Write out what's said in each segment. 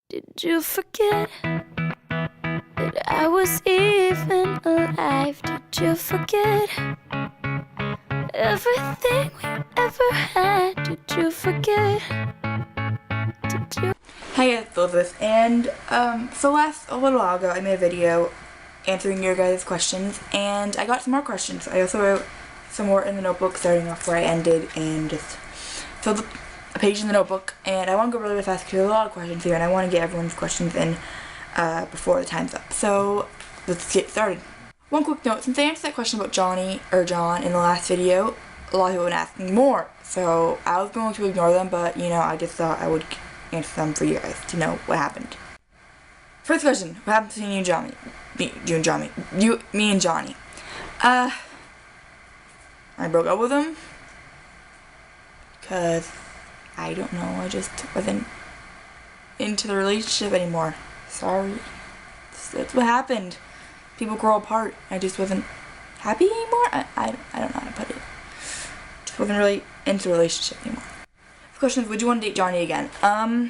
Did you forget that I was even alive? Did you forget everything we ever had? Did you forget? Did you? Hi guys, it's Elizabeth, and a little while ago I made a video answering your guys' questions, and I got some more questions. I also wrote some more in the notebook, starting off where I ended, and just filled a page in the notebook. And I want to go really fast because there's a lot of questions here, and I want to get everyone's questions in before the time's up. So let's get started. One quick note: since I answered that question about John in the last video, a lot of people have been asking more. So I was going to ignore them, but I just thought I would answer them for you guys to know what happened. First question: what happened between you and Johnny? Me and Johnny. I broke up with him because I don't know. I just wasn't into the relationship anymore. Sorry, that's what happened. People grow apart. I just wasn't happy anymore. I don't know how to put it. Just wasn't really into the relationship anymore. The question is, would you want to date Johnny again? I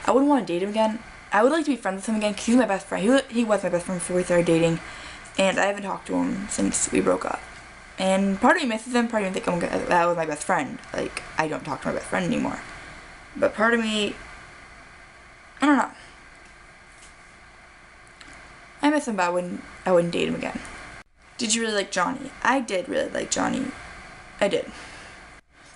wouldn't want to date him again. I would like to be friends with him again because he's my best friend. He was my best friend before we started dating, and I haven't talked to him since we broke up. And part of me misses him. Part of me thinks that was my best friend. Like, I don't talk to my best friend anymore. But part of me, I don't know. I miss him, but I wouldn't date him again. Did you really like Johnny? I did really like Johnny. I did.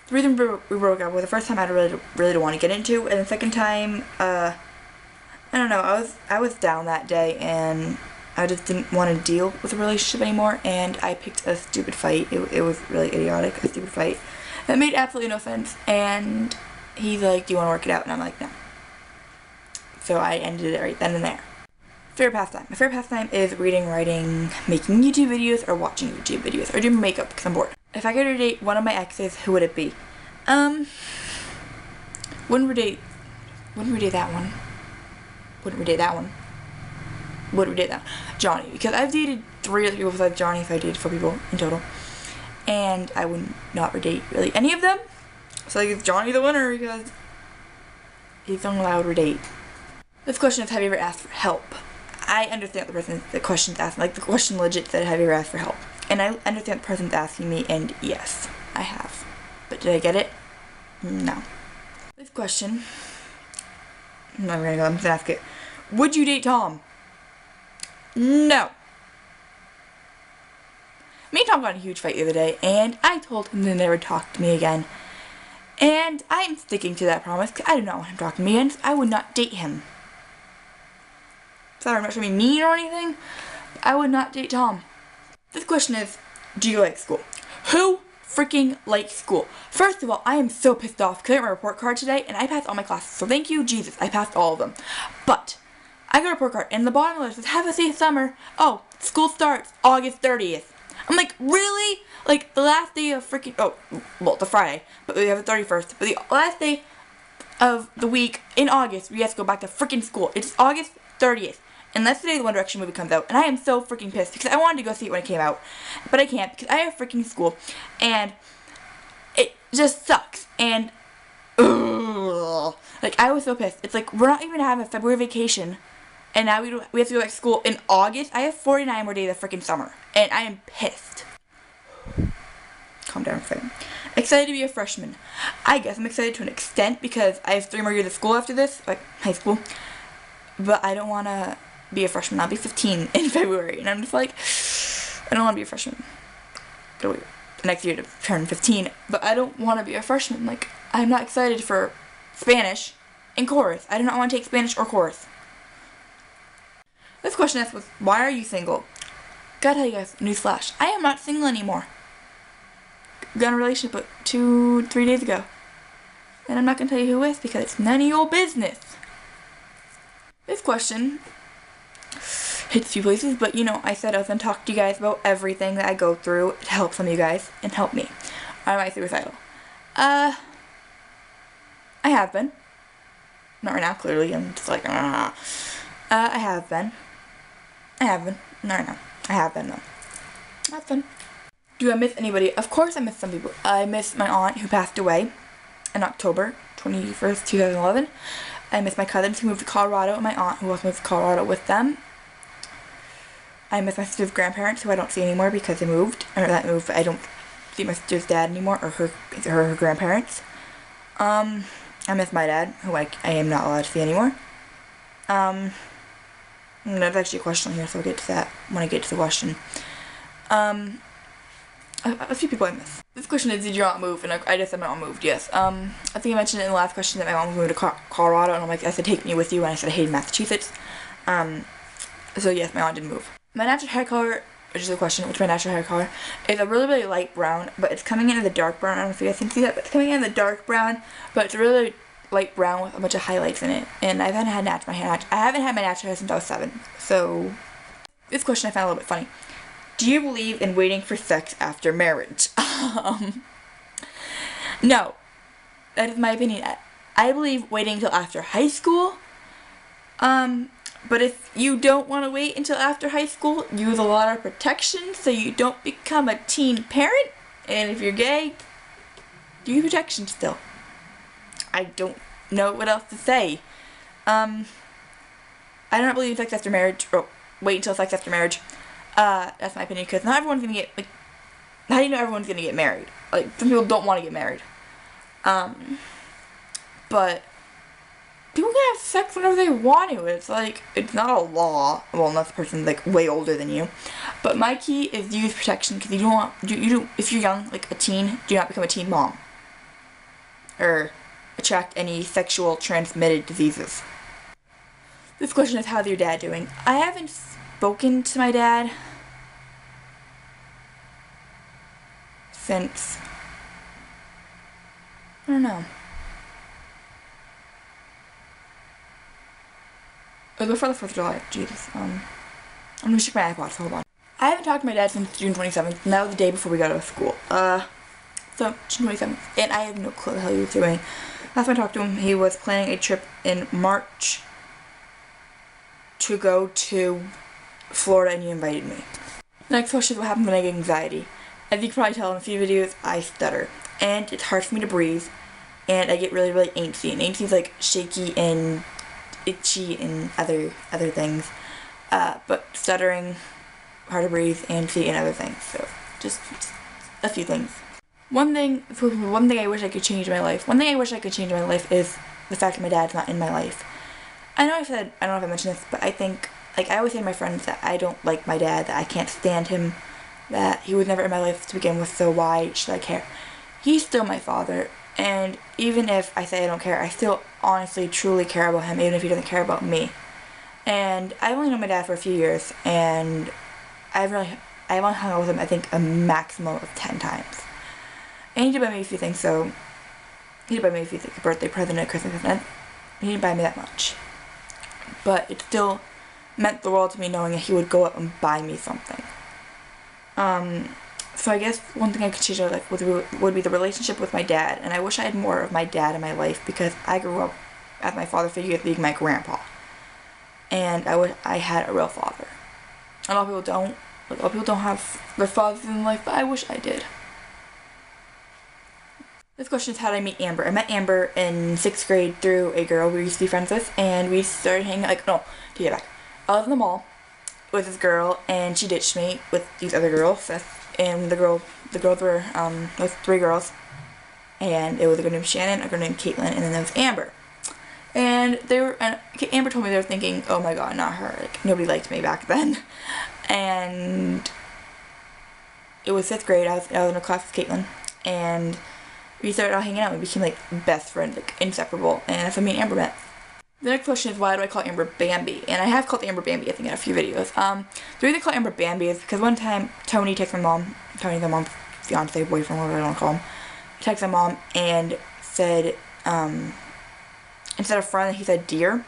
The reason we broke up was the first time I really didn't want to get into, and the second time, I don't know, I was down that day, and I just didn't want to deal with a relationship anymore, and I picked a stupid fight. It was really idiotic, a stupid fight. It made absolutely no sense, and he's like, do you want to work it out? And I'm like, no. So I ended it right then and there. Favorite pastime. My favorite pastime is reading, writing, making YouTube videos, or watching YouTube videos, or doing makeup because I'm bored. If I could date one of my exes, who would it be? Wouldn't we date that one? Wouldn't we date that one? Would we date that? Johnny, because I've dated 3 other people besides Johnny, so I dated 4 people in total. And I would not redate really any of them. So I guess Johnny the winner because he's the only one I would redate. This question is, have you ever asked for help? I understand the question's asking. Like, the question legit said, have you ever asked for help? And I understand the person's asking me, and yes, I have. But did I get it? No. This question, I'm gonna ask it. Would you date Tom? No. Me and Tom got in a huge fight the other day, and I told him to never talk to me again. And I'm sticking to that promise, because I do not want him talking to me again. So I would not date him. Sorry, I'm not trying to be mean or anything. I would not date Tom. This question is, do you like school? Who freaking likes school? First of all, I am so pissed off because I got my report card today, and I passed all my classes. So thank you, Jesus, I passed all of them. But I got a report card, and the bottom of it says, have a safe summer. Oh, school starts August 30th. I'm like, really? Like, the last day of freaking, it's a Friday, but we have the 31st. But the last day of the week in August, we have to go back to freaking school. It's August 30th. And that's the day the One Direction movie comes out. And I am so freaking pissed because I wanted to go see it when it came out. But I can't because I have freaking school. And it just sucks. And, like, I was so pissed. It's like, we're not even having a February vacation. And now we have to go back to school in August. I have 49 more days of freaking summer. And I am pissed. Calm down for a second. Excited to be a freshman. I guess I'm excited to an extent because I have 3 more years of school after this. Like, high school. But I don't want to be a freshman. I'll be 15 in February, and I'm just like, I don't want to be a freshman. Gotta wait the next year to turn 15, but I don't want to be a freshman. Like, I'm not excited for Spanish and chorus. I do not want to take Spanish or chorus. This question asks, why are you single? Gotta tell you guys, newsflash, I am not single anymore. Got in a relationship 2-3 days ago, and I'm not gonna tell you who with because it's none of your business. This question hits a few places, but I said I was going to talk to you guys about everything that I go through to help some of you guys and help me. Am I suicidal? I have been. Not right now, clearly. I'm just like, I have been. Not right now. I have been, though. That's fun. Do I miss anybody? Of course I miss some people. I miss my aunt who passed away in October 21st, 2011. I miss my cousins who moved to Colorado and my aunt who also moved to Colorado with them. I miss my sister's grandparents who I don't see anymore because they moved. Or that moved, but I don't see my sister's dad anymore or her grandparents. I miss my dad who I am not allowed to see anymore. There's actually a question here, so I'll get to that when I get to the question. A few people I miss. This question is, did your aunt move? And I just said my aunt moved, yes. I think I mentioned it in the last question that my aunt moved to Colorado, and I said, take me with you, and I said I hated Massachusetts. So yes, my aunt did move. My natural hair color, which is a question, which my natural hair color, is a really, really light brown, but it's coming into the dark brown. I don't know if you guys can see that, but it's coming in the dark brown, but it's a really light brown with a bunch of highlights in it. And I haven't had my natural hair since I was 7. So this question I found a little bit funny. Do you believe in waiting for sex after marriage? No. That is my opinion. I believe waiting until after high school. But if you don't want to wait until after high school, use a lot of protection so you don't become a teen parent. And if you're gay, use protection still. I don't know what else to say. I don't believe in sex after marriage, or wait until sex after marriage. That's my opinion, because not everyone's gonna get, like, how do you know everyone's gonna get married? Like, some people don't want to get married. But people can have sex whenever they want to. It's like, it's not a law, well, unless the person's, like, way older than you. But my key is use protection, because you don't want, if you're young, like a teen, do not become a teen mom. Or attract any sexual transmitted diseases. This question is, how's your dad doing? I haven't spoken to my dad since, I don't know. It was before the 4th of July, Jesus. I'm gonna check my iPod, so hold on. I haven't talked to my dad since June 27th, and that was the day before we got out of school. So, June 27th, and I have no clue what the hell he was doing. Last time I talked to him, he was planning a trip in March to go to Florida, and he invited me. The next question is, what happens when I get anxiety? As you can probably tell in a few videos, I stutter, and it's hard for me to breathe, and I get really, really antsy, and antsy is like shaky and itchy and other things, but stuttering, hard to breathe, antsy, and other things, so just a few things. One thing I wish I could change in my life. One thing I wish I could change in my life is the fact that my dad's not in my life. I don't know if I mentioned this, but I think, like, I always say to my friends that I don't like my dad, that I can't stand him, that he was never in my life to begin with, so why should I care? He's still my father, and even if I say I don't care, I still honestly, truly care about him, even if he doesn't care about me. And I've only known my dad for a few years, and I've only hung out with him, I think, a maximum of 10 times. And he did buy me a few things, so he did buy me a few things, a birthday present, a Christmas present. He didn't buy me that much. But it still meant the world to me knowing that he would go out and buy me something. So I guess one thing I could change would be the relationship with my dad. And I wish I had more of my dad in my life, because I grew up as my father figure being my grandpa. And I wish I had a real father. A lot of people don't. Like, a lot of people don't have their fathers in life, but I wish I did. This question is, how did I meet Amber? I met Amber in 6th grade through a girl we used to be friends with, and we started hanging, to get back. I was in the mall with this girl, and she ditched me with these other girls, and the girls were, with 3 girls, and it was a girl named Shannon, a girl named Caitlin, and then there was Amber. And Amber told me they were thinking, oh my god, not her, like, nobody liked me back then. And it was 5th grade, I was in a class with Caitlin, and we started out hanging out. We became, like, best friends, like, inseparable, and that's how me and Amber met. The next question is, why do I call Amber Bambi? And I have called Amber Bambi, I think, in a few videos. The reason I call Amber Bambi is because one time Tony texted my mom, Tony, the mom's fiance, boyfriend, whatever I want to call him, texted my mom and said, instead of friend, he said deer.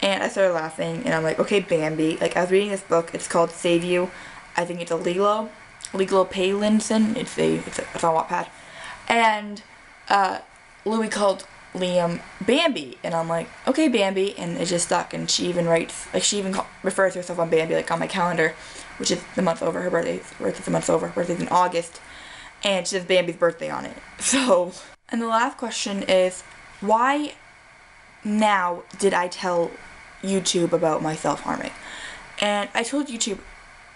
And I started laughing, and I'm like, okay, Bambi. Like, I was reading this book, it's called Save You. I think it's a Lilo Paylinson. It's on Wattpad. And Louis called Liam Bambi, and I'm like, okay, Bambi, and it just stuck. And she even refers to herself on Bambi, like, on my calendar, which is the month over her birthday's the month over. Her birthday's in August, and she says Bambi's birthday on it. So, and the last question is, why now did I tell YouTube about my self-harming? And I told YouTube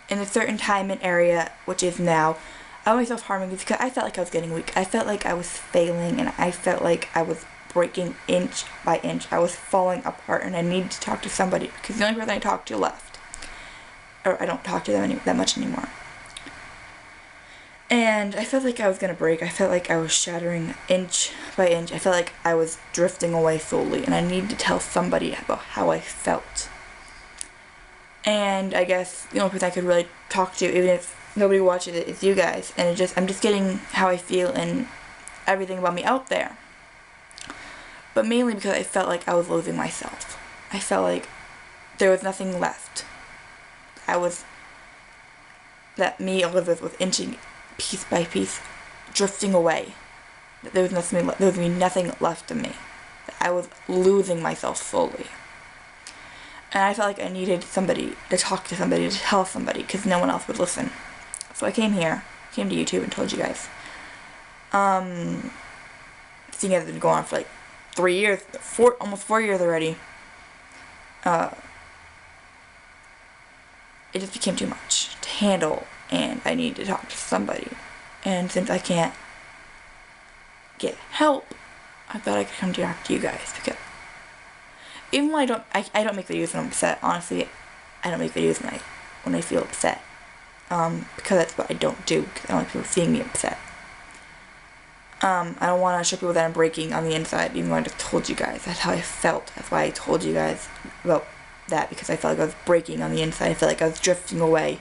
in a certain time and area, which is now, about my self-harming because I felt like I was getting weak. I felt like I was failing, and I felt like I was breaking inch by inch. I was falling apart, and I needed to talk to somebody because the only person I talked to left. Or I don't talk to them that much anymore. And I felt like I was gonna break. I felt like I was shattering inch by inch. I felt like I was drifting away slowly, and I needed to tell somebody about how I felt. And I guess the only person I could really talk to, even if nobody watches it, is you guys. And I'm just getting how I feel and everything about me out there. But mainly because I felt like I was losing myself. I felt like there was nothing left. That me, Elizabeth, was inching piece by piece, drifting away. There was nothing left of me. I was losing myself slowly. And I felt like I needed somebody to talk to somebody, to tell somebody, because no one else would listen. So I came to YouTube and told you guys. Seeing as it's been going on for like 3 years, almost 4 years already, it just became too much to handle, and I needed to talk to somebody. And since I can't get help, I thought I could come talk to you guys, because even though I don't make videos when I'm upset. Honestly, I don't make videos when I feel upset. Because that's what I don't do, because I don't like people seeing me upset. I don't want to show people that I'm breaking on the inside, even though I just told you guys. That's how I felt. That's why I told you guys about that, because I felt like I was breaking on the inside. I felt like I was drifting away.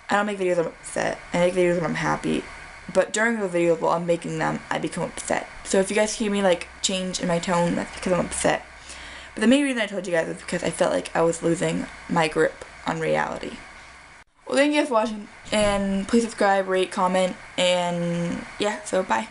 I don't make videos when I'm upset. I make videos when I'm happy. But during the videos while I'm making them, I become upset. So if you guys hear me like change in my tone, that's because I'm upset. But the main reason I told you guys was because I felt like I was losing my grip on reality. Well, thank you guys for watching, and please subscribe, rate, comment, and yeah, so bye.